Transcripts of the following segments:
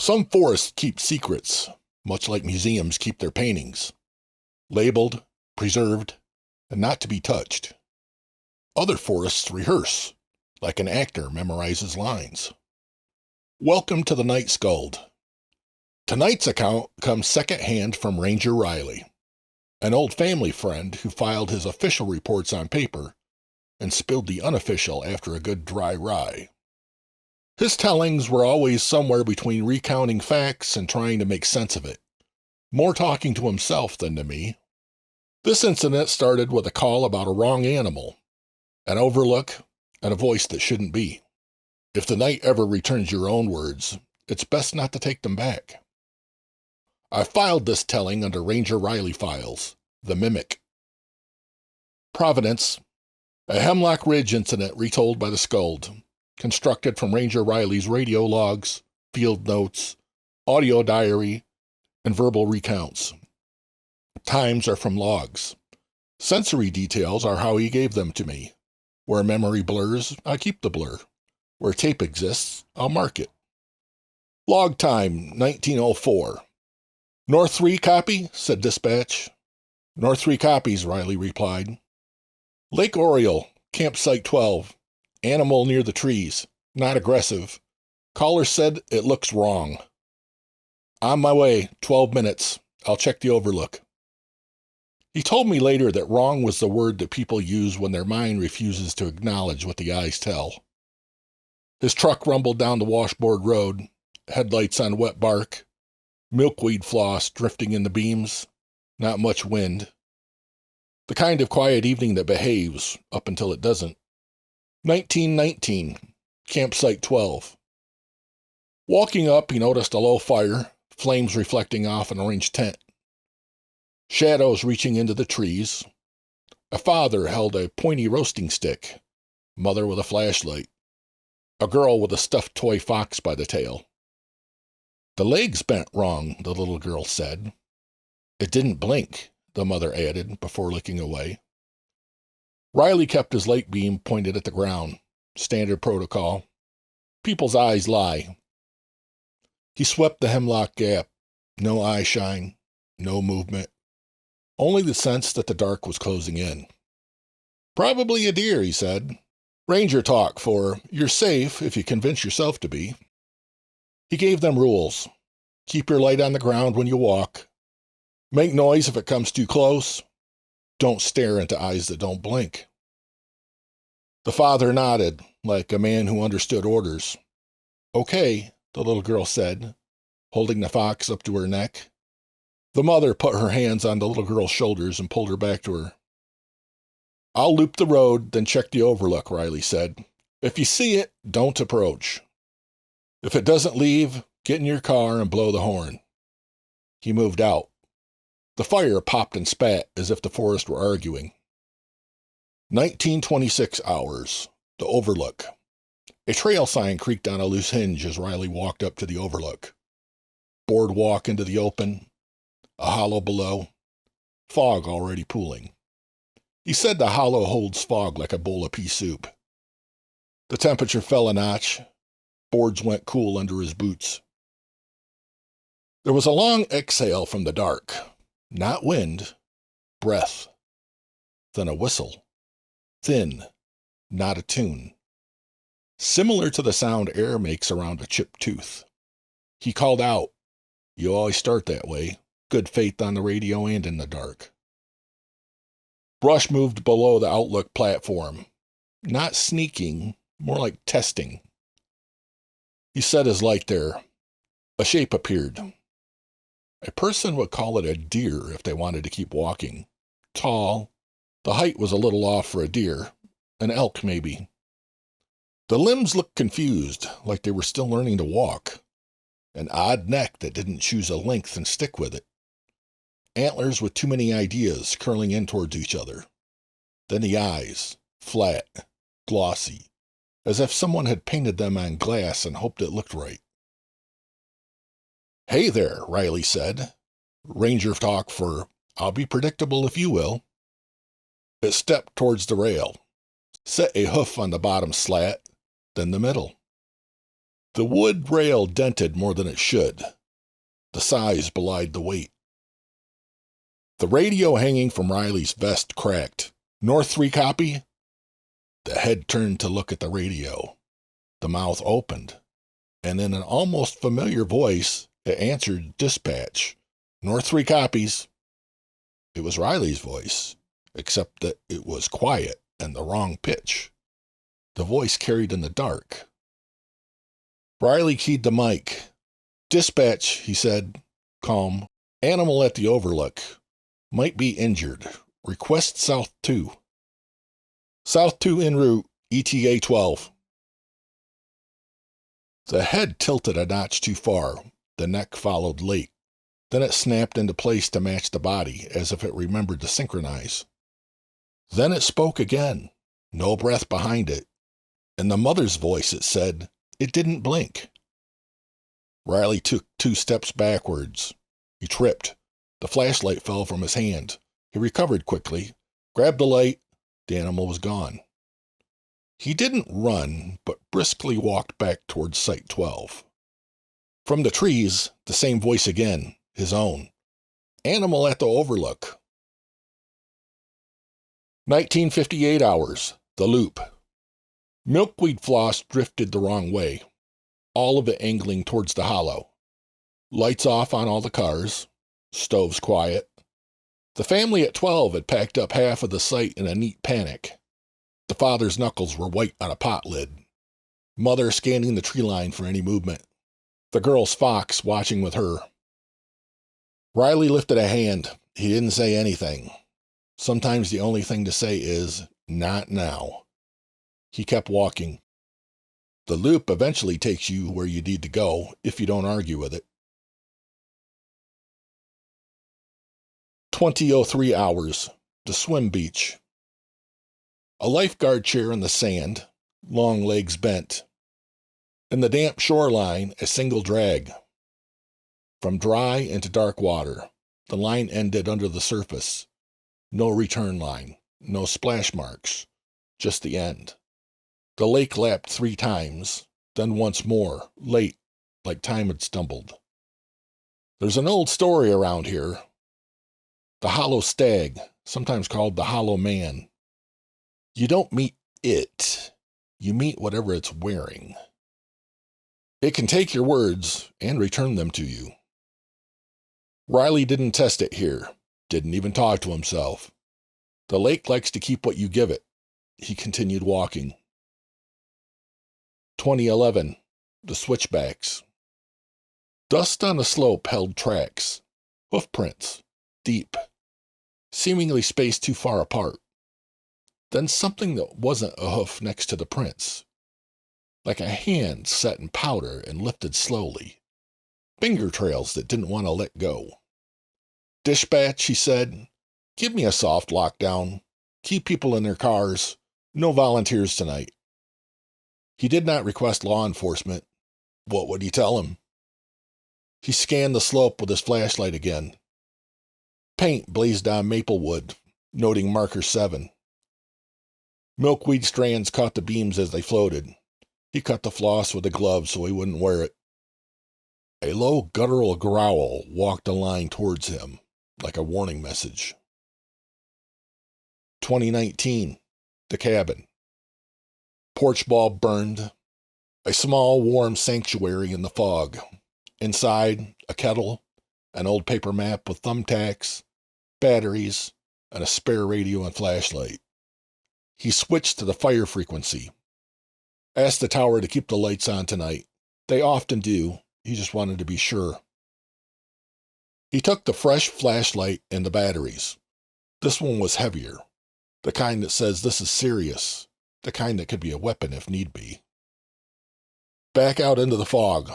Some forests keep secrets, much like museums keep their paintings, labeled, preserved, and not to be touched. Other forests rehearse, like an actor memorizes lines. Welcome to the night, Skald. Tonight's account comes second-hand from Ranger Riley, an old family friend who filed his official reports on paper and spilled the unofficial after a good dry rye. His tellings were always somewhere between recounting facts and trying to make sense of it, more talking to himself than to me. This incident started with a call about a wrong animal, an overlook, and a voice that shouldn't be. If the night ever returns your own words, it's best not to take them back. I filed this telling under Ranger Riley files, the Mimic. Providence, a Hemlock Ridge incident retold by the Skald, constructed from Ranger Riley's radio logs, field notes, audio diary, and verbal recounts. Times are from logs. Sensory details are how he gave them to me. Where memory blurs, I keep the blur. Where tape exists, I'll mark it. Log time, 1904. North 3 copy, said dispatch. North 3 copies, Riley replied. Lake Oriole, campsite 12. Animal near the trees. Not aggressive. Caller said it looks wrong. On my way, 12 minutes. I'll check the overlook. He told me later that wrong was the word that people use when their mind refuses to acknowledge what the eyes tell. His truck rumbled down the washboard road, headlights on wet bark, milkweed floss drifting in the beams, not much wind. The kind of quiet evening that behaves up until it doesn't. 1919, campsite 12. Walking up, he noticed a low fire, flames reflecting off an orange tent. Shadows reaching into the trees. A father held a pointy roasting stick, mother with a flashlight. A girl with a stuffed toy fox by the tail. The leg's bent wrong, the little girl said. It didn't blink, the mother added before looking away. Riley kept his light beam pointed at the ground. Standard protocol. People's eyes lie. He swept the hemlock gap. No eye shine. No movement. Only the sense that the dark was closing in. Probably a deer, he said. Ranger talk for, you're safe if you convince yourself to be. He gave them rules. Keep your light on the ground when you walk. Make noise if it comes too close. Don't stare into eyes that don't blink. The father nodded, like a man who understood orders. Okay, the little girl said, holding the fox up to her neck. The mother put her hands on the little girl's shoulders and pulled her back to her. I'll loop the road, then check the overlook, Riley said. If you see it, don't approach. If it doesn't leave, get in your car and blow the horn. He moved out. The fire popped and spat as if the forest were arguing. 1926 hours. The overlook. A trail sign creaked on a loose hinge as Riley walked up to the overlook. Boardwalk into the open. A hollow below. Fog already pooling. He said the hollow holds fog like a bowl of pea soup. The temperature fell a notch. Boards went cool under his boots. There was a long exhale from the dark. Not wind, breath. Then a whistle. Thin, not a tune. Similar to the sound air makes around a chipped tooth. He called out. You always start that way. Good faith on the radio and in the dark. Brush moved below the Outlook platform. Not sneaking, more like testing. He set his light there. A shape appeared. A person would call it a deer if they wanted to keep walking. Tall. The height was a little off for a deer. An elk, maybe. The limbs looked confused, like they were still learning to walk. An odd neck that didn't choose a length and stick with it. Antlers with too many ideas curling in towards each other. Then the eyes, flat, glossy, as if someone had painted them on glass and hoped it looked right. Hey there, Riley said. Ranger talk for, I'll be predictable if you will. It stepped towards the rail, set a hoof on the bottom slat, then the middle. The wood rail dented more than it should. The size belied the weight. The radio hanging from Riley's vest cracked. North 3 copy? The head turned to look at the radio. The mouth opened, and in an almost familiar voice, it answered dispatch. North 3 copies. It was Riley's voice, except that it was quiet and the wrong pitch. The voice carried in the dark. Riley keyed the mic. Dispatch, he said, calm. Animal at the Overlook. Might be injured. Request South 2. South 2 en route, ETA 12. The head tilted a notch too far. The neck followed late. Then it snapped into place to match the body, as if it remembered to synchronize. Then it spoke again, no breath behind it. In the mother's voice it said, it didn't blink. Riley took 2 steps backwards. He tripped. The flashlight fell from his hand. He recovered quickly, grabbed the light. The animal was gone. He didn't run, but briskly walked back towards Site 12. From the trees, the same voice again, his own. Animal at the Overlook. 1958 hours, the loop. Milkweed floss drifted the wrong way, all of it angling towards the hollow. Lights off on all the cars, stoves quiet. The family at 12 had packed up half of the site in a neat panic. The father's knuckles were white on a pot lid. Mother scanning the tree line for any movement. The girl's fox watching with her. Riley lifted a hand. He didn't say anything. Sometimes the only thing to say is, not now. He kept walking. The loop eventually takes you where you need to go if you don't argue with it. 20:03 hours, the swim beach. A lifeguard chair in the sand, long legs bent. In the damp shoreline, a single drag. From dry into dark water, the line ended under the surface. No return line, no splash marks, just the end. The lake lapped 3 times, then once more, late, like time had stumbled. There's an old story around here. The hollow stag, sometimes called the hollow man. You don't meet it. You meet whatever it's wearing. It can take your words and return them to you. Riley didn't test it here, didn't even talk to himself. The lake likes to keep what you give it. He continued walking. 2011, the switchbacks. Dust on the slope held tracks, hoof prints, deep, seemingly spaced too far apart. Then something that wasn't a hoof next to the prints, like a hand set in powder and lifted slowly. Finger trails that didn't want to let go. Dispatch, he said, give me a soft lockdown. Keep people in their cars. No volunteers tonight. He did not request law enforcement. What would he tell him? He scanned the slope with his flashlight again. Paint blazed on maple wood, noting marker 7. Milkweed strands caught the beams as they floated. He cut the floss with a glove so he wouldn't wear it. A low guttural growl walked a line towards him, like a warning message. 2019, the cabin. Porch bulb burned. A small, warm sanctuary in the fog. Inside, a kettle, an old paper map with thumbtacks, batteries, and a spare radio and flashlight. He switched to the fire frequency. Asked the tower to keep the lights on tonight. They often do. He just wanted to be sure. He took the fresh flashlight and the batteries. This one was heavier. The kind that says this is serious. The kind that could be a weapon if need be. Back out into the fog.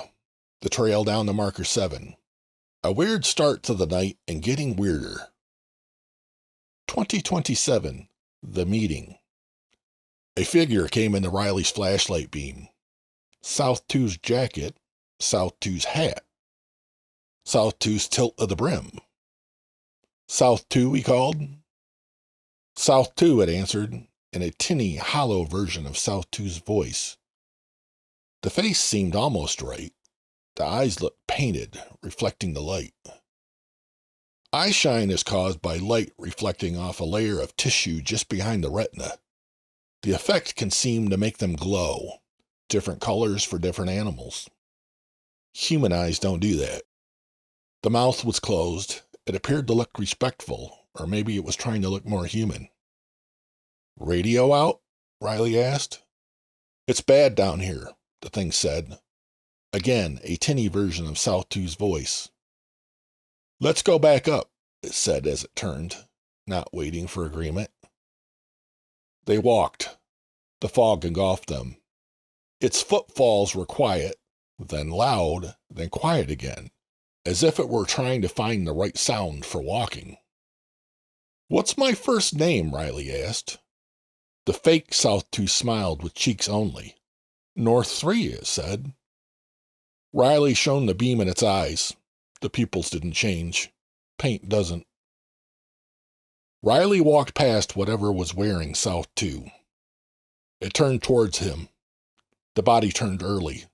The trail down to marker 7. A weird start to the night and getting weirder. 2027, the meeting. A figure came into Riley's flashlight beam. South 2's jacket, South 2's hat. South 2's tilt of the brim. South 2, he called. South 2 had answered in a tinny, hollow version of South 2's voice. The face seemed almost right. The eyes looked painted, reflecting the light. Eye shine is caused by light reflecting off a layer of tissue just behind the retina. The effect can seem to make them glow, different colors for different animals. Human eyes don't do that. The mouth was closed. It appeared to look respectful, or maybe it was trying to look more human. Radio out? Riley asked. It's bad down here, the thing said. Again, a tinny version of South 2's voice. Let's go back up, it said as it turned, not waiting for agreement. They walked. The fog engulfed them. Its footfalls were quiet, then loud, then quiet again, as if it were trying to find the right sound for walking. What's my first name? Riley asked. The fake South 2 smiled with cheeks only. North 3, it said. Riley shone the beam in its eyes. The pupils didn't change. Paint doesn't. Riley walked past whatever was wearing South 2. It turned towards him. The body turned early.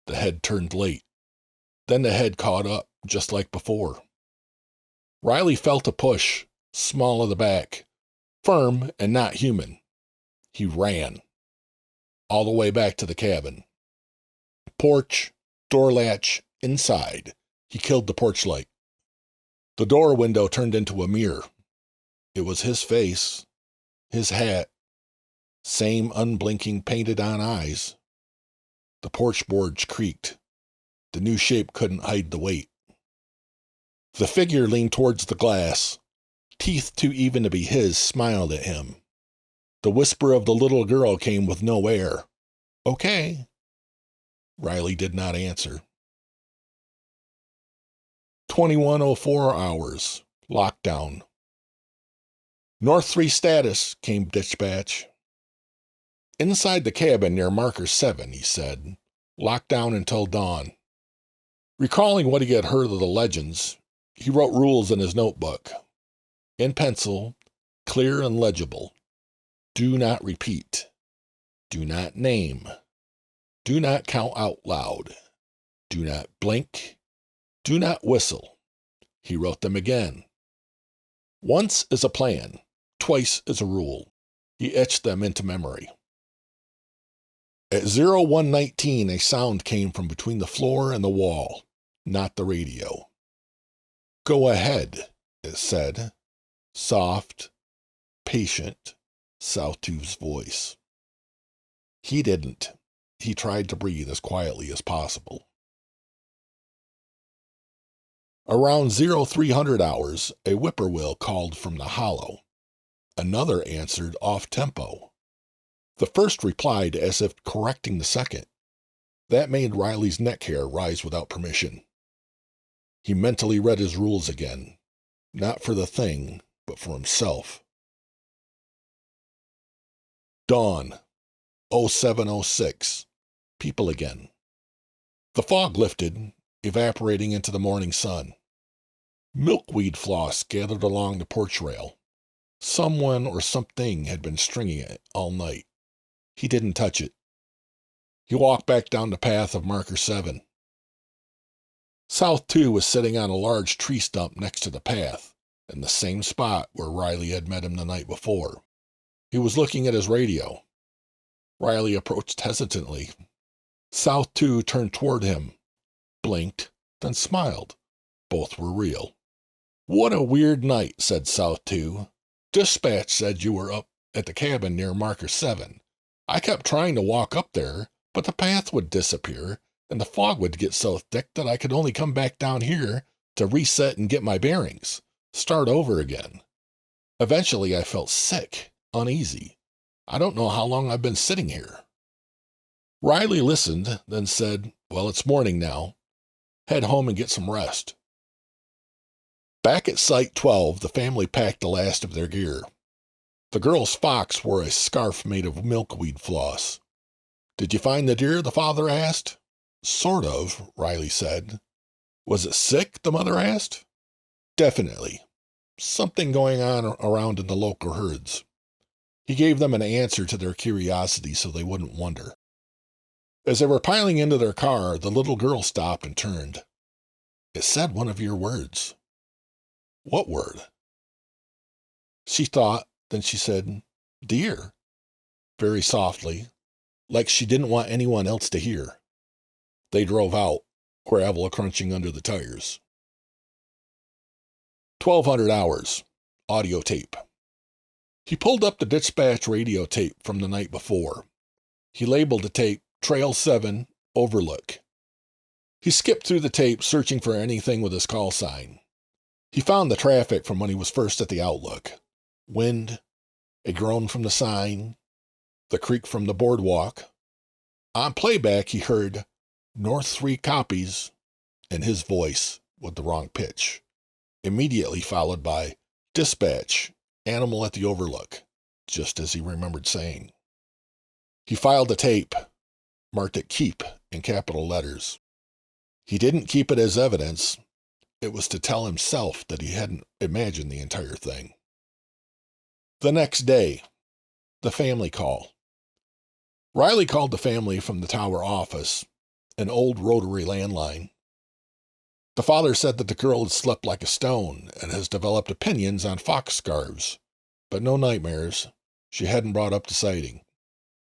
The head turned late. Then the head caught up, just like before. Riley felt a push, small of the back, firm and not human. He ran. All the way back to the cabin. Porch, door latch, inside. He killed the porch light. The door window turned into a mirror. It was his face, his hat, same unblinking painted-on eyes. The porch boards creaked. The new shape couldn't hide the weight. The figure leaned towards the glass. Teeth too even to be his smiled at him. The whisper of the little girl came with no air. Okay. Riley did not answer. 2104 hours. Lockdown. North 3 status, came dispatch. Inside the cabin near marker 7, he said. Lockdown until dawn. Recalling what he had heard of the legends, he wrote rules in his notebook. In pencil, clear and legible. Do not repeat. Do not name. Do not count out loud. Do not blink. Do not whistle. He wrote them again. Once is a plan. Twice is a rule. He etched them into memory. At 0119, a sound came from between the floor and the wall, not the radio. Go ahead, it said. Soft, patient, South 2's voice. He didn't. He tried to breathe as quietly as possible. Around 0300 hours, a whippoorwill called from the hollow. Another answered off-tempo. The first replied as if correcting the second. That made Riley's neck hair rise without permission. He mentally read his rules again, not for the thing, but for himself. Dawn, 0706. People again. The fog lifted, evaporating into the morning sun. Milkweed floss gathered along the porch rail. Someone or something had been stringing it all night. He didn't touch it. He walked back down the path of marker 7. South 2 was sitting on a large tree stump next to the path, in the same spot where Riley had met him the night before. He was looking at his radio. Riley approached hesitantly. South 2 turned toward him, blinked, then smiled. Both were real. What a weird night, said South 2. Dispatch said you were up at the cabin near marker 7. I kept trying to walk up there, but the path would disappear, and the fog would get so thick that I could only come back down here to reset and get my bearings, start over again. Eventually I felt sick, uneasy. I don't know how long I've been sitting here. Riley listened, then said, well, it's morning now. Head home and get some rest. Back at Site 12, the family packed the last of their gear. The girl's fox wore a scarf made of milkweed floss. Did you find the deer? The father asked. Sort of, Riley said. Was it sick? The mother asked. Definitely. Something going on around in the local herds. He gave them an answer to their curiosity so they wouldn't wonder. As they were piling into their car, the little girl stopped and turned. It said one of your words. What word? She thought, then she said, dear, very softly, like she didn't want anyone else to hear. They drove out, gravel crunching under the tires. 1200 hours, audio tape. He pulled up the dispatch radio tape from the night before. He labeled the tape Trail 7, Overlook. He skipped through the tape, searching for anything with his call sign. He found the traffic from when he was first at the Outlook. Wind, a groan from the sign, the creak from the boardwalk. On playback, he heard North 3 copies, and his voice with the wrong pitch, immediately followed by dispatch, animal at the Overlook, just as he remembered saying. He filed the tape, marked it keep in capital letters. He didn't keep it as evidence. It was to tell himself that he hadn't imagined the entire thing. The next day, the family call. Riley called the family from the tower office, an old rotary landline. The father said that the girl had slept like a stone and has developed opinions on fox scarves, but no nightmares. She hadn't brought up the sighting.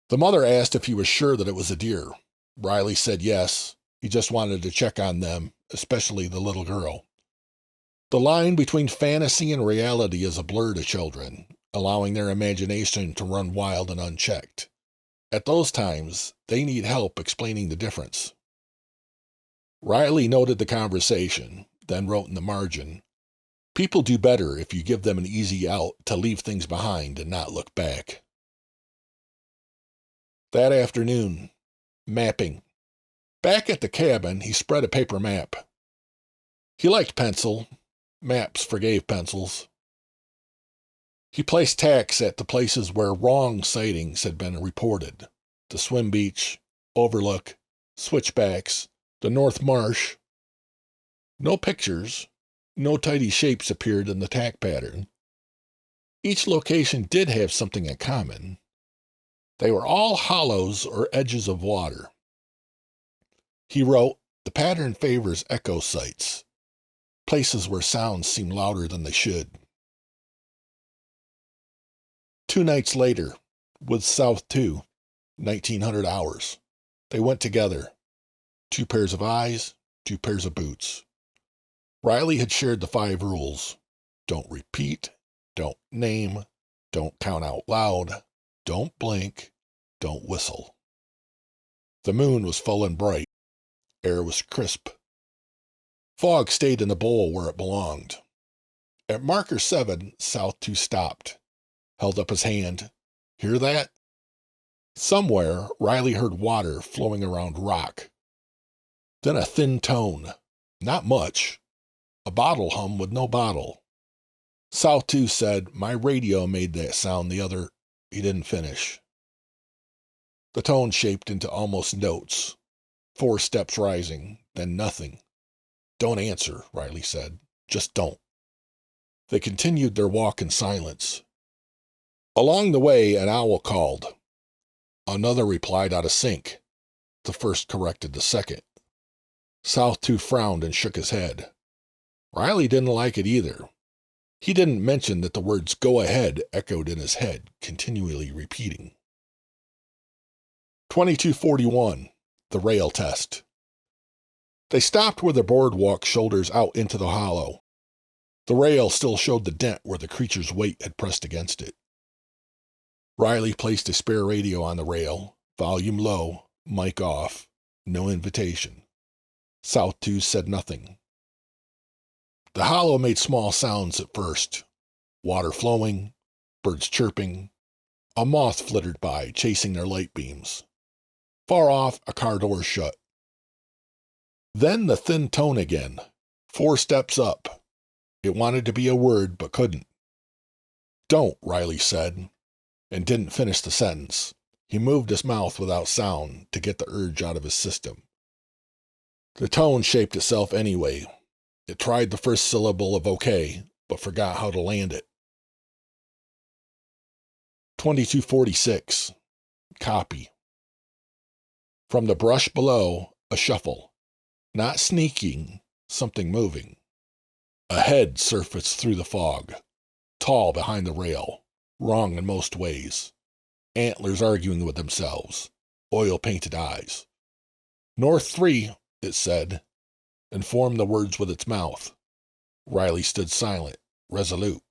The mother asked if he was sure that it was a deer. Riley said yes. He just wanted to check on them, especially the little girl. The line between fantasy and reality is a blur to children, allowing their imagination to run wild and unchecked. At those times, they need help explaining the difference. Riley noted the conversation, then wrote in the margin, people do better if you give them an easy out to leave things behind and not look back. That afternoon, mapping. Back at the cabin, he spread a paper map. He liked pencil. Maps forgave pencils. He placed tacks at the places where wrong sightings had been reported. The swim beach, Overlook, switchbacks, the North Marsh. No pictures, no tidy shapes appeared in the tack pattern. Each location did have something in common. They were all hollows or edges of water. He wrote, the pattern favors echo sites, places where sounds seem louder than they should. 2 nights later, with South 2, 1900 hours. They went together. 2 pairs of eyes, 2 pairs of boots. Riley had shared the 5 rules. Don't repeat, don't name, don't count out loud, don't blink, don't whistle. The moon was full and bright. Air was crisp. Fog stayed in the bowl where it belonged. At marker 7, South 2 stopped, held up his hand. Hear that? Somewhere, Riley heard water flowing around rock. Then a thin tone. Not much. A bottle hum with no bottle. South 2 said, my radio made that sound the other... He didn't finish. The tone shaped into almost notes. 4 steps rising, then nothing. Don't answer, Riley said. Just don't. They continued their walk in silence. Along the way, an owl called. Another replied out of sync. The first corrected the second. South 2 frowned and shook his head. Riley didn't like it either. He didn't mention that the words go ahead echoed in his head, continually repeating. 2241, the rail test. They stopped where the boardwalk shoulders out into the hollow. The rail still showed the dent where the creature's weight had pressed against it. Riley placed a spare radio on the rail, volume low, mic off, no invitation. South 2 said nothing. The hollow made small sounds at first. Water flowing, birds chirping. A moth flittered by, chasing their light beams. Far off, a car door shut. Then the thin tone again. 4 steps up. It wanted to be a word, but couldn't. Don't, Riley said, and didn't finish the sentence. He moved his mouth without sound to get the urge out of his system. The tone shaped itself anyway. It tried the first syllable of okay, but forgot how to land it. 2246. Copy. From the brush below, a shuffle. Not sneaking, something moving. A head surfaced through the fog, tall behind the rail, wrong in most ways. Antlers arguing with themselves, oil-painted eyes. North 3, it said, and formed the words with its mouth. Riley stood silent, resolute.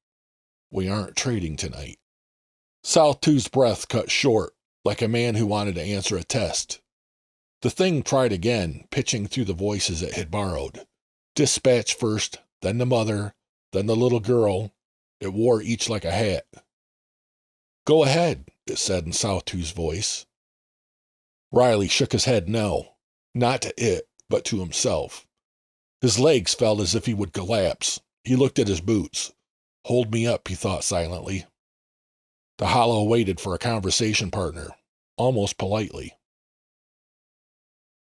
We aren't trading tonight. South 2's breath cut short, like a man who wanted to answer a test. The thing tried again, pitching through the voices it had borrowed. Dispatch first, then the mother, then the little girl. It wore each like a hat. Go ahead, it said in South 2's voice. Riley shook his head no, not to it, but to himself. His legs felt as if he would collapse. He looked at his boots. Hold me up, he thought silently. The hollow waited for a conversation partner, almost politely.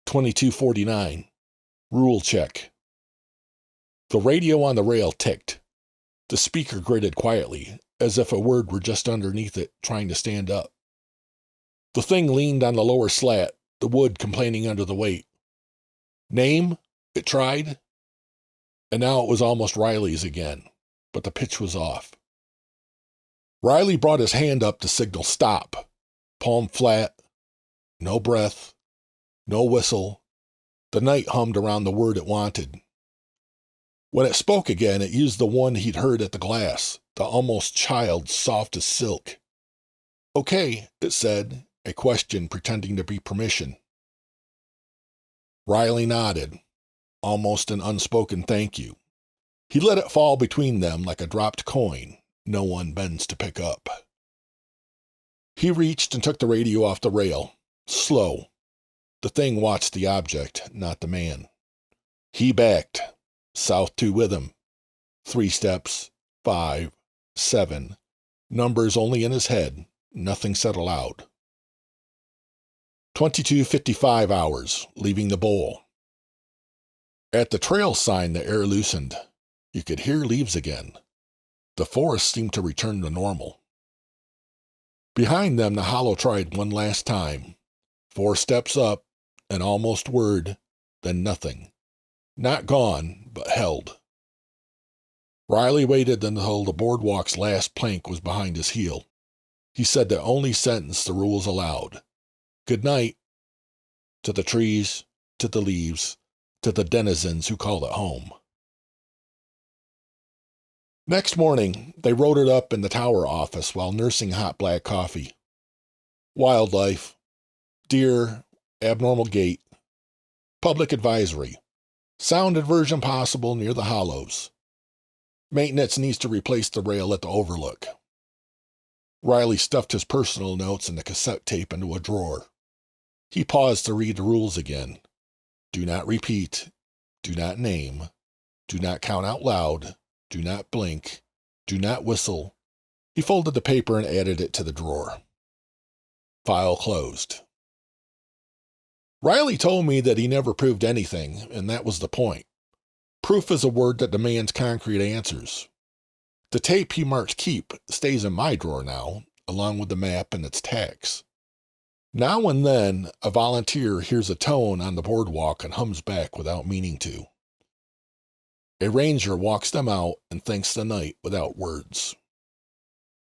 2249. Rule check. The radio on the rail ticked. The speaker gritted quietly, as if a word were just underneath it, trying to stand up. The thing leaned on the lower slat, the wood complaining under the weight. Name? It tried. And now it was almost Riley's again, but the pitch was off. Riley brought his hand up to signal stop. Palm flat. No breath. No whistle. The night hummed around the word it wanted. When it spoke again, it used the one he'd heard at the glass, the almost child soft as silk. Okay, it said, a question pretending to be permission. Riley nodded, almost an unspoken thank you. He let it fall between them like a dropped coin no one bends to pick up. He reached and took the radio off the rail, slow. The thing watched the object, not the man. He backed, South 2 with him. 3 steps, 5, 7, numbers only in his head, nothing said aloud. 22:55 hours, leaving the bowl. At the trail sign, the air loosened. You could hear leaves again. The forest seemed to return to normal. Behind them, the hollow tried one last time. 4 steps up, an almost word, then nothing. Not gone, but held. Riley waited until the boardwalk's last plank was behind his heel. He said the only sentence the rules allowed. Good night. To the trees, to the leaves, to the denizens who call it home. Next morning, they wrote it up in the tower office while nursing hot black coffee. Wildlife. Deer. Abnormal gait. Public advisory. Sound inversion possible near the hollows. Maintenance needs to replace the rail at the Overlook. Riley stuffed his personal notes and the cassette tape into a drawer. He paused to read the rules again. Do not repeat. Do not name. Do not count out loud. Do not blink. Do not whistle. He folded the paper and added it to the drawer. File closed. Riley told me that he never proved anything, and that was the point. Proof is a word that demands concrete answers. The tape he marked keep stays in my drawer now, along with the map and its tags. Now and then, a volunteer hears a tone on the boardwalk and hums back without meaning to. A ranger walks them out and thanks the night without words.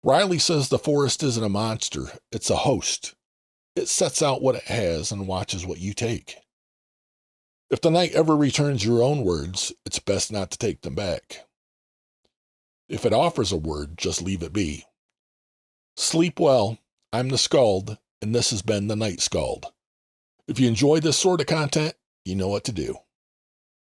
Riley says the forest isn't a monster, it's a host. It sets out what it has and watches what you take. If the night ever returns your own words, it's best not to take them back. If it offers a word, just leave it be. Sleep well. I'm the Skald, and this has been the Night Skald. If you enjoy this sort of content, you know what to do.